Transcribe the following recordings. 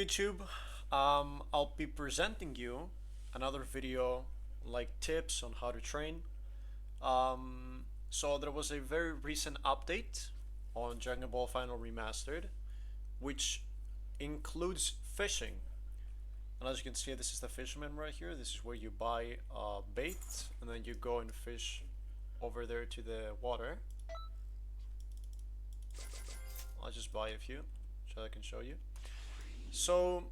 YouTube. I'll be presenting you another video like tips on how to train. So there was a very recent update on Dragon Ball Final Remastered, which includes fishing. And as you can see, this is the fisherman right here. This is where you buy bait and then you go and fish over there to the water. I'll just buy a few so I can show you. So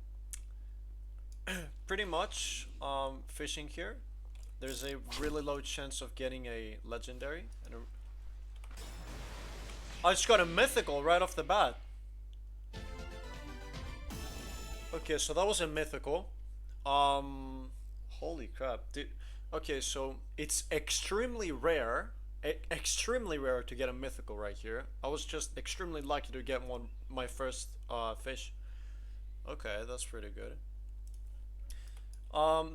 pretty much fishing here, there's a really low chance of getting a legendary and I just got a mythical right off the bat. Okay, so that was a mythical. Holy crap, dude. Okay, so it's extremely rare, extremely rare to get a mythical right here. I was just extremely lucky to get one, my first fish. Okay, that's pretty good.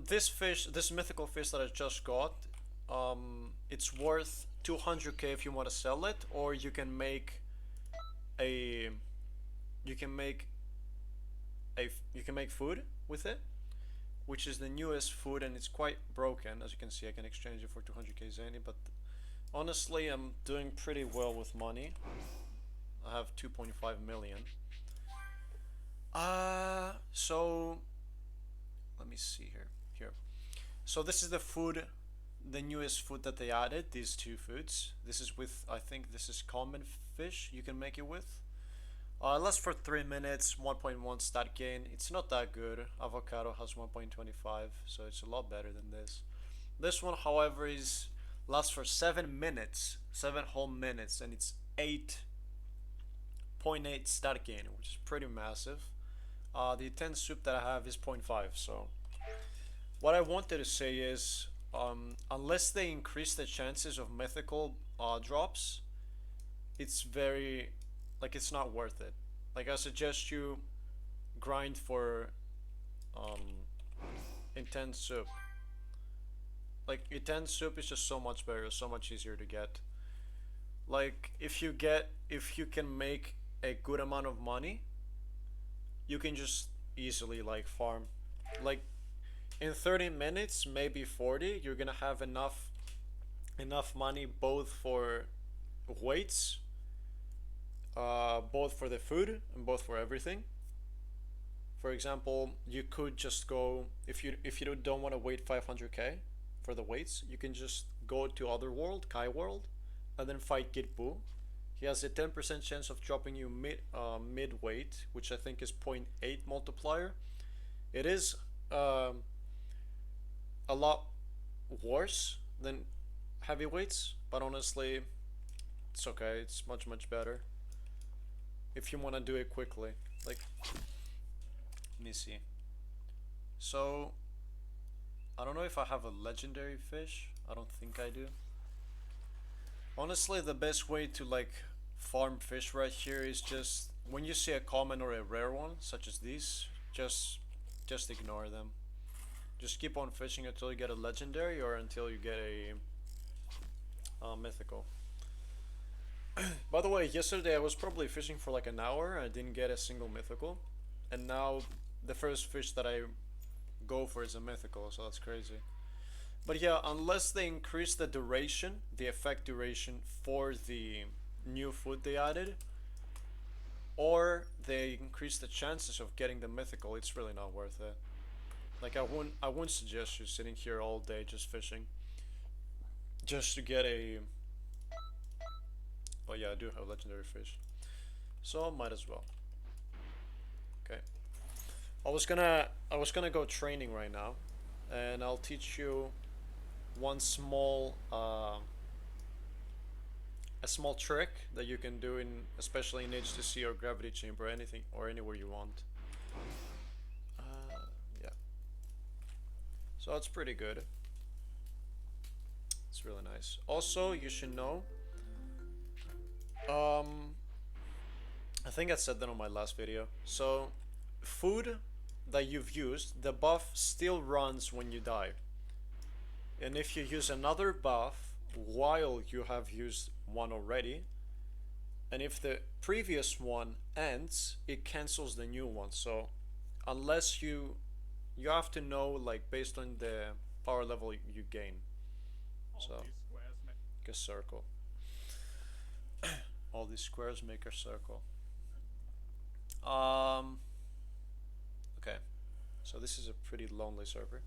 This mythical fish that I just got, it's worth 200k if you want to sell it, or you can make a, you can make food with it, which is the newest food, and it's quite broken. As you can see, I can exchange it for 200k zany, but honestly, I'm doing pretty well with money. I have 2.5 million. So let me see here. So this is the food, the newest food that they added, these two foods. This is with, I think this is common fish you can make it with. It lasts for 3 minutes, 1.1 stat gain. It's not that good. Avocado has 1.25, so it's a lot better than this. This one, however, lasts for 7 minutes, 7 whole minutes, and it's 8.8 stat gain, which is pretty massive. The intense soup that I have is 0.5, so what I wanted to say is, unless they increase the chances of mythical drops, it's very, like, it's not worth it. Like, I suggest you grind for intense soup. Like, intense soup is just so much better, so much easier to get. Like, if you can make a good amount of money, you can just easily like farm. Like, in 30 minutes, maybe 40, you're gonna have enough money both for weights, both for the food and both for everything. For example, you could just go, if you don't want to wait 500k for the weights, you can just go to Otherworld, Kai World, and then fight Gitbu. He has a 10% chance of dropping you mid weight, which I think is 0.8 multiplier. It is a lot worse than heavyweights, but honestly, it's okay. It's much better if you want to do it quickly. Like, let me see. So I don't know if I have a legendary fish. I don't think I do. Honestly, the best way to like farm fish right here is just when you see a common or a rare one, such as these, just ignore them. Just keep on fishing until you get a legendary or until you get a mythical. By the way, yesterday I was probably fishing for like an hour and I didn't get a single mythical, and now the first fish that I go for is a mythical, so that's crazy. But yeah, unless they increase the duration, the effect duration for the new food they added, or they increase the chances of getting the mythical, it's really not worth it. Like, I wouldn't suggest you sitting here all day just fishing just to get a. Oh yeah, I do have legendary fish, so might as well. Okay, I was gonna go training right now, and I'll teach you one small a small trick that you can do in, especially in HTC or gravity chamber, anything or anywhere you want. Yeah, so it's pretty good. It's really nice. Also, you should know, I think I said that on my last video, so food that you've used, the buff still runs when you die. And if you use another buff while you have used one already, and if the previous one ends, it cancels the new one. So unless you have to know like based on the power level you gain. So, make a circle. All these squares make a circle. Okay, so this is a pretty lonely server.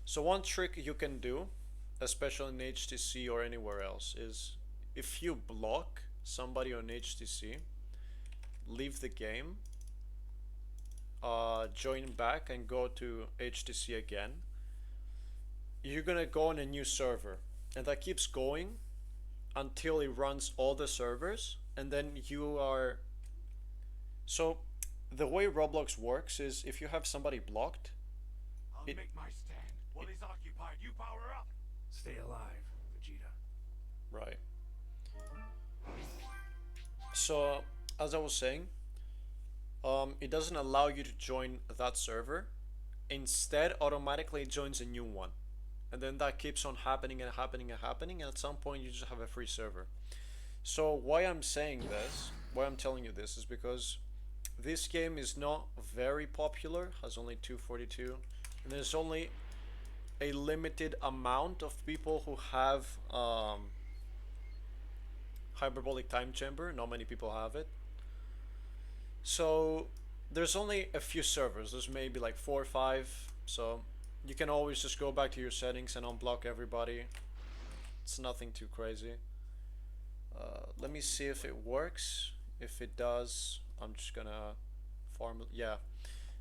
So one trick you can do, especially in HTC or anywhere else, is if you block somebody on HTC, leave the game, join back and go to HTC again, you're gonna go on a new server, and that keeps going until it runs all the servers, and then you are... So the way Roblox works is if you have somebody blocked, I'll make my stand. While he's occupied, you power up. Stay alive, Vegeta. Right. So as I was saying, it doesn't allow you to join that server. Instead, automatically it joins a new one, and then that keeps on happening and happening and happening, and at some point you just have a free server. So why I'm saying this, why I'm telling you this, is because this game is not very popular, has only 242, and there's only a limited amount of people who have hyperbolic time chamber. Not many people have it. So there's only a few servers. There's maybe like 4 or 5. So you can always just go back to your settings and unblock everybody. It's nothing too crazy. Let me see if it works. If it does, I'm just gonna farm. Yeah,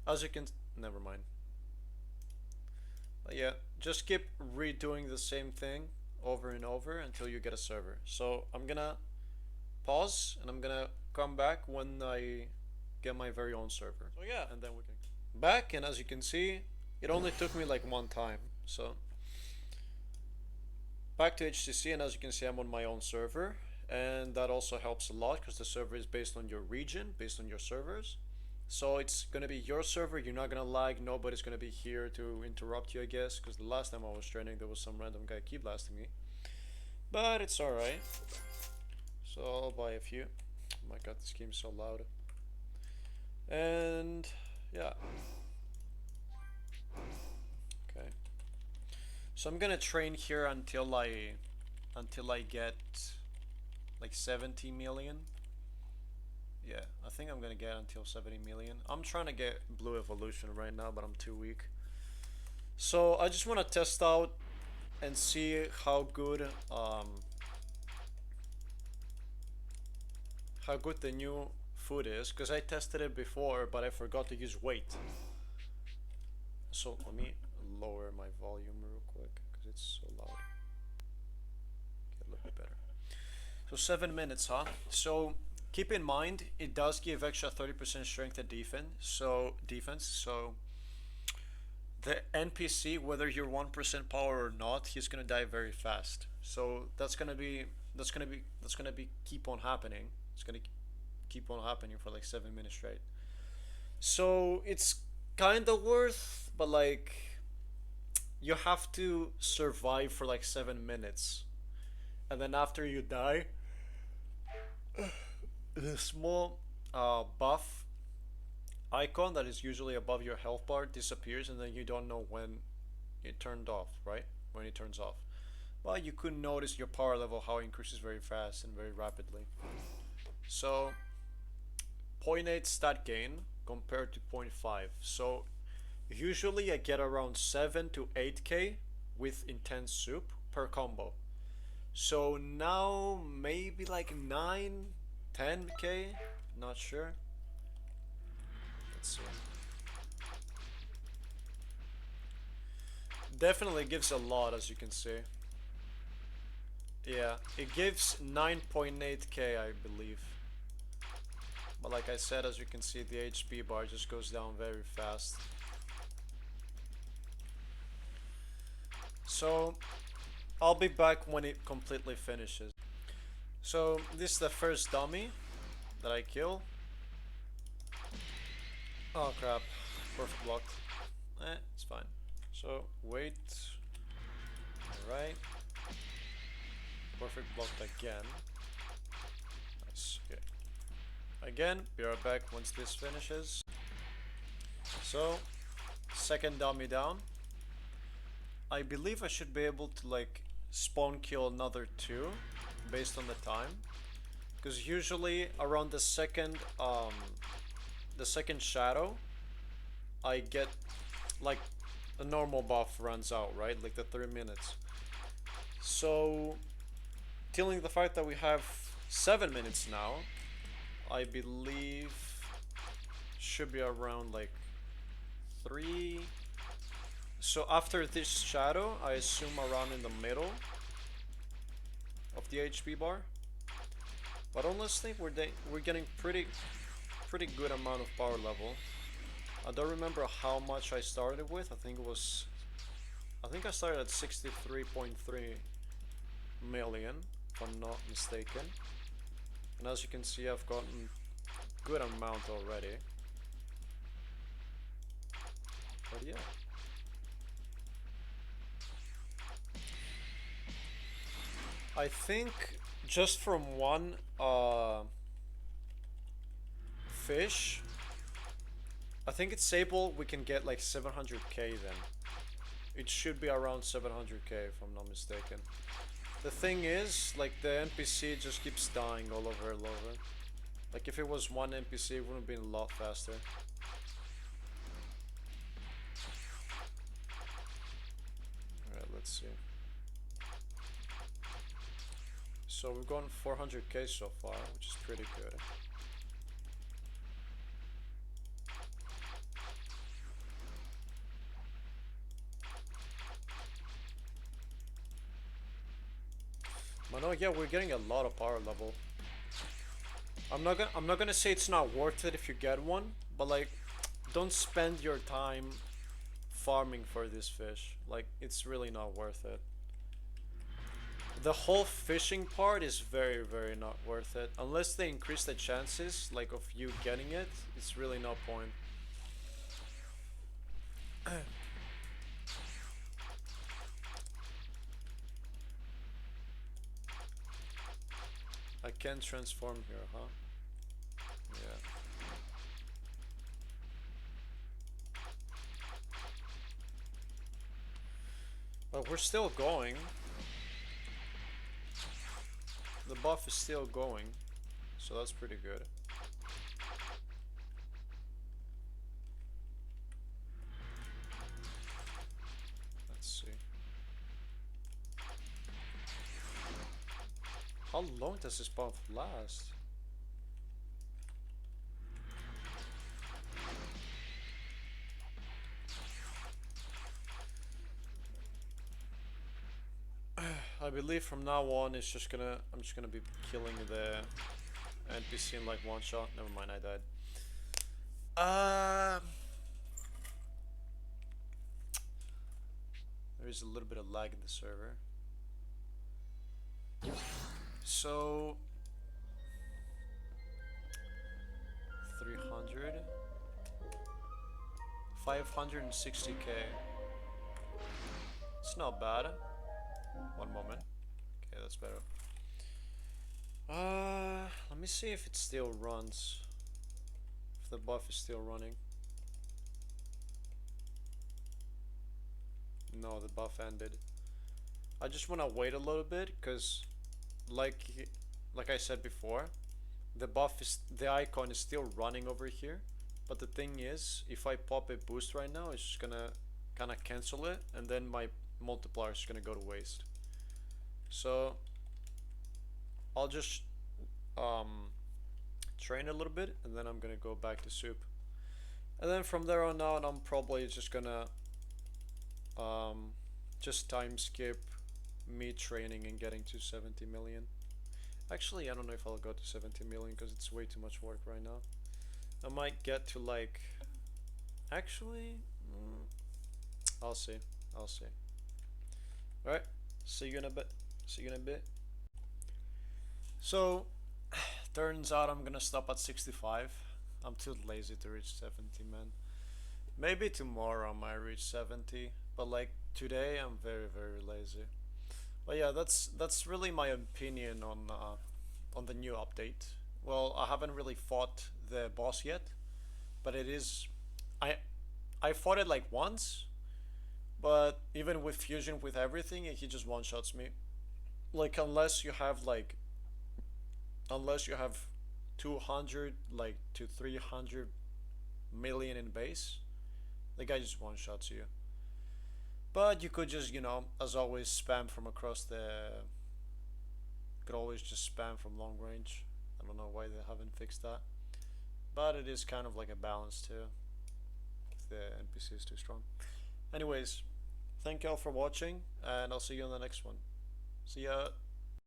as you can, never mind. Yeah, just keep redoing the same thing over and over until you get a server. So I'm gonna pause and I'm gonna come back when I get my very own server. So yeah, and then we can back, and as you can see, it only took me like one time. So back to HTC, and as you can see, I'm on my own server, and that also helps a lot because the server is based on your region, based on your servers. So it's gonna be your server, you're not gonna lag, nobody's gonna be here to interrupt you, I guess, because the last time I was training there was some random guy keep blasting me. But it's alright. So I'll buy a few. Oh my god, this game's so loud. And yeah. Okay. So I'm gonna train here until I get like 70 million. Yeah, I think I'm gonna get until 70 million. I'm trying to get Blue Evolution right now, but I'm too weak. So I just want to test out and see how good the new food is, because I tested it before, but I forgot to use weight. So let me lower my volume real quick because it's so loud. Get a little bit better. So 7 minutes, huh? So keep in mind, it does give extra 30% strength and defense. So the NPC, whether you're 1% power or not, he's gonna die very fast. So that's gonna be keep on happening. It's gonna keep on happening for like 7 minutes straight. So it's kinda worth, but like you have to survive for like 7 minutes, and then after you die, the small buff icon that is usually above your health bar disappears, and then you don't know when it turned off, right? When it turns off. Well, you could notice your power level how it increases very fast and very rapidly. So 0.8 stat gain compared to 0.5. So usually I get around 7 to 8k with intense soup per combo. So now maybe like 9, 10k, not sure. Let's see. Definitely gives a lot, as you can see. Yeah, it gives 9.8k, I believe. But like I said, as you can see, the HP bar just goes down very fast. So I'll be back when it completely finishes. So this is the first dummy that I kill. Oh crap, perfect block. It's fine. So wait. Alright. Perfect blocked again. Nice. Okay. Again, be right back once this finishes. So, second dummy down. I believe I should be able to like spawn kill another two based on the time. Because usually around the second shadow, I get like the normal buff runs out, right? Like the 3 minutes. So, killing the fact that we have 7 minutes now, I believe should be around like 3. So after this shadow, I assume around in the middle of the HP bar. But honestly, we're getting pretty good amount of power level. I don't remember how much I started with. I think I started at 63.3 million, if I'm not mistaken. And as you can see, I've gotten good amount already. But yeah. I think just from one fish, I think it's Sable, we can get like 700k then. It should be around 700k if I'm not mistaken. The thing is, like the NPC just keeps dying all over and over. Like if it was one NPC, it would have been a lot faster. Alright, let's see. So we've gone 400k so far, which is pretty good. But no, yeah, we're getting a lot of power level. I'm not gonna say it's not worth it if you get one, but like, don't spend your time farming for this fish. Like, it's really not worth it. The whole fishing part is very, very not worth it. Unless they increase the chances, like, of you getting it, it's really no point. I can transform here, huh? Yeah. But we're still going. The buff is still going, so that's pretty good. Let's see. How long does this buff last? I believe from now on I'm just gonna be killing the NPC in like one shot. Never mind, I died. There is a little bit of lag in the server. So 300, 560k. It's not bad. One moment. Okay, that's better. Let me see if it still runs. If the buff is still running. No, the buff ended. I just want to wait a little bit because, like I said before, the icon is still running over here. But the thing is, if I pop a boost right now, it's just gonna kind of cancel it, and then my multiplier is gonna go to waste. So I'll just train a little bit, and then I'm gonna go back to soup, and then from there on out I'm probably just gonna just time skip me training and getting to 70 million. Actually, I don't know if I'll go to 70 million because it's way too much work right now. I might get to like, actually, I'll see. Alright, see you in a bit. So, turns out I'm gonna stop at 65. I'm too lazy to reach 70, man. Maybe tomorrow I might reach 70, but like today I'm very, very lazy. But yeah, that's really my opinion on the new update. Well, I haven't really fought the boss yet, but it is, I I fought it like once, but even with fusion with everything, he just one shots me. Like unless you have 200 like to 300 million in base, the guy just one shots you. But you could just, as always, spam from across the. Could always just spam from long range. I don't know why they haven't fixed that, but it is kind of like a balance too. If the NPC is too strong. Anyways, thank y'all for watching, and I'll see you on the next one. See ya.